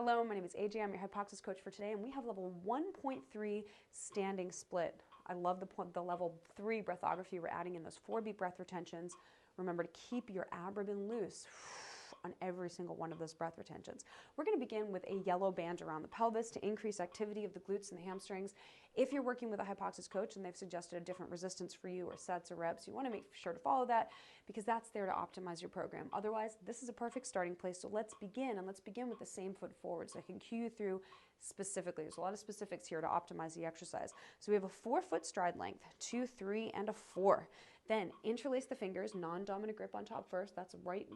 Hello, my name is AJ. I'm your HYPOXiX coach for today, and we have level 1.3 standing split. I love the level 3 breathography. We're adding in those 4-beat breath retentions. Remember to keep your abdomen loose on every single one of those breath retentions. We're going to begin with a yellow band around the pelvis to increase activity of the glutes and the hamstrings. If you're working with a HYPOXiX coach and they've suggested a different resistance for you or sets or reps, you want to make sure to follow that because that's there to optimize your program. Otherwise, this is a perfect starting place. So let's begin, and let's begin with the same foot forward so I can cue you through specifically. There's a lot of specifics here to optimize the exercise. So we have a 4-foot stride length, 2, 3, and a 4. Then interlace the fingers, non-dominant grip on top first. That's right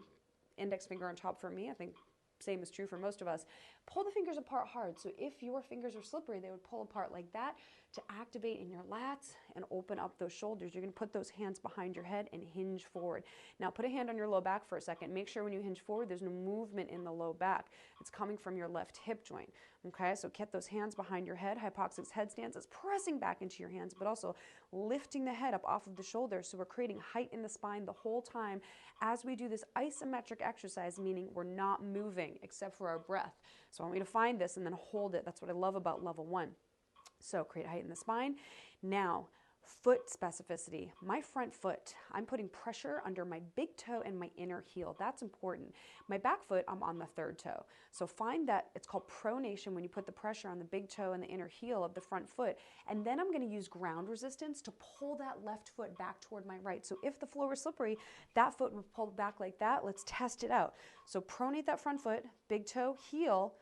index finger on top for me. I think same is true for most of us. Pull the fingers apart hard. So if your fingers are slippery, they would pull apart like that to activate in your lats and open up those shoulders. You're going to put those hands behind your head and hinge forward. Now put a hand on your low back for a second. Make sure when you hinge forward, there's no movement in the low back. It's coming from your left hip joint. Okay, so get those hands behind your head. HYPOXiX headstands is pressing back into your hands, but also lifting the head up off of the shoulders. So we're creating height in the spine the whole time as we do this isometric exercise, meaning we're not moving except for our breath. So I want you to find this and then hold it. That's what I love about level 1. So create height in the spine. Now, foot specificity. My front foot, I'm putting pressure under my big toe and my inner heel. That's important. My back foot, I'm on the 3rd toe. So find that, it's called pronation when you put the pressure on the big toe and the inner heel of the front foot. And then I'm going to use ground resistance to pull that left foot back toward my right. So if the floor was slippery, that foot would pull back like that. Let's test it out. So pronate that front foot, big toe, heel,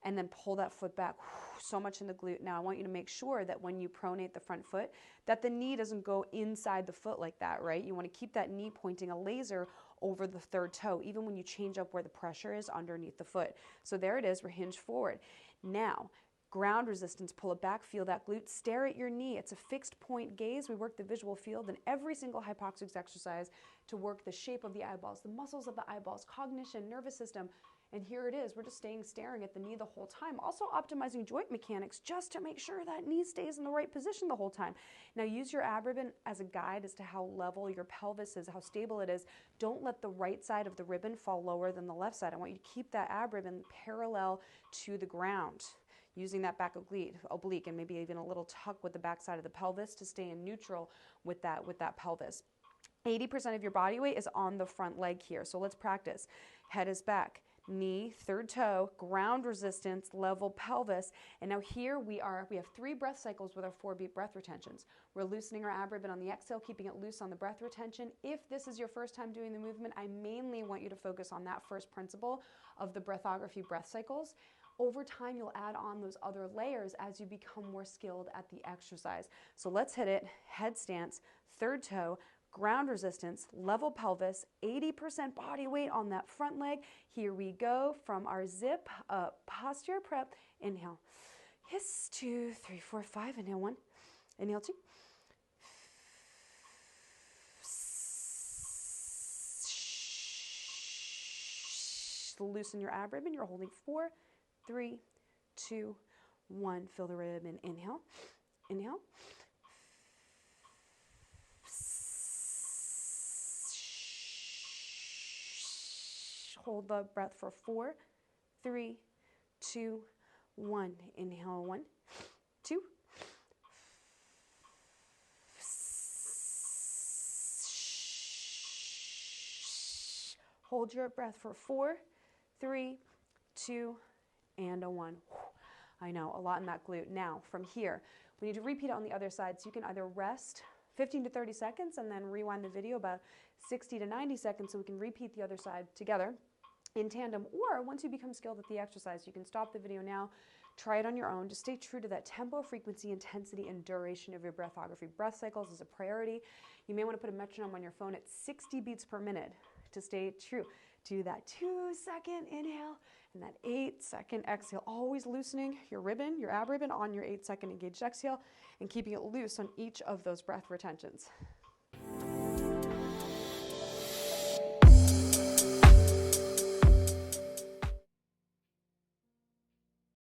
and then pull that foot back, so much in the glute. Now I want you to make sure that when you pronate the front foot, that the knee doesn't go inside the foot like that, right? You want to keep that knee pointing a laser over the 3rd toe, even when you change up where the pressure is underneath the foot. So there it is, we're hinged forward. Now, ground resistance, pull it back, feel that glute, stare at your knee. It's a fixed point gaze. We work the visual field in every single HYPOXiX exercise to work the shape of the eyeballs, the muscles of the eyeballs, cognition, nervous system. And here it is, we're just staring at the knee the whole time. Also optimizing joint mechanics just to make sure that knee stays in the right position the whole time. Now use your ab ribbon as a guide as to how level your pelvis is, how stable it is. Don't let the right side of the ribbon fall lower than the left side. I want you to keep that ab ribbon parallel to the ground, using that back oblique, and maybe even a little tuck with the back side of the pelvis to stay in neutral with that pelvis. 80% of your body weight is on the front leg here. So let's practice. Head is back. Knee, 3rd toe, ground resistance, level pelvis. And now here we have 3 breath cycles with our 4-beat breath retentions. We're loosening our ab ribbon on the exhale, keeping it loose on the breath retention. If this is your first time doing the movement, I mainly want you to focus on that first principle of the breathography breath cycles. Over time, you'll add on those other layers as you become more skilled at the exercise. So let's hit it. Head stance, 3rd toe, ground resistance, level pelvis, 80% body weight on that front leg. Here we go from our zip up, posture prep. Inhale. Yes, 2, 3, 4, 5. Inhale 1. Inhale 2. Loosen your ab ribbon. You're holding 4, 3, 2, 1. Feel the ribbon. Inhale. Inhale. Hold the breath for 4, 3, 2, 1. Inhale 1, 2. Hold your breath for 4, 3, 2, and a 1. I know, a lot in that glute. Now, from here, we need to repeat it on the other side. So you can either rest 15 to 30 seconds and then rewind the video about 60 to 90 seconds so we can repeat the other side together in tandem, or once you become skilled at the exercise, you can stop the video now, try it on your own. Just stay true to that tempo, frequency, intensity, and duration of your breathography. Breath cycles is a priority. You may want to put a metronome on your phone at 60 beats per minute to stay true to that 2-second inhale and that 8-second exhale. Always loosening your ribbon, your ab ribbon on your 8-second engaged exhale and keeping it loose on each of those breath retentions.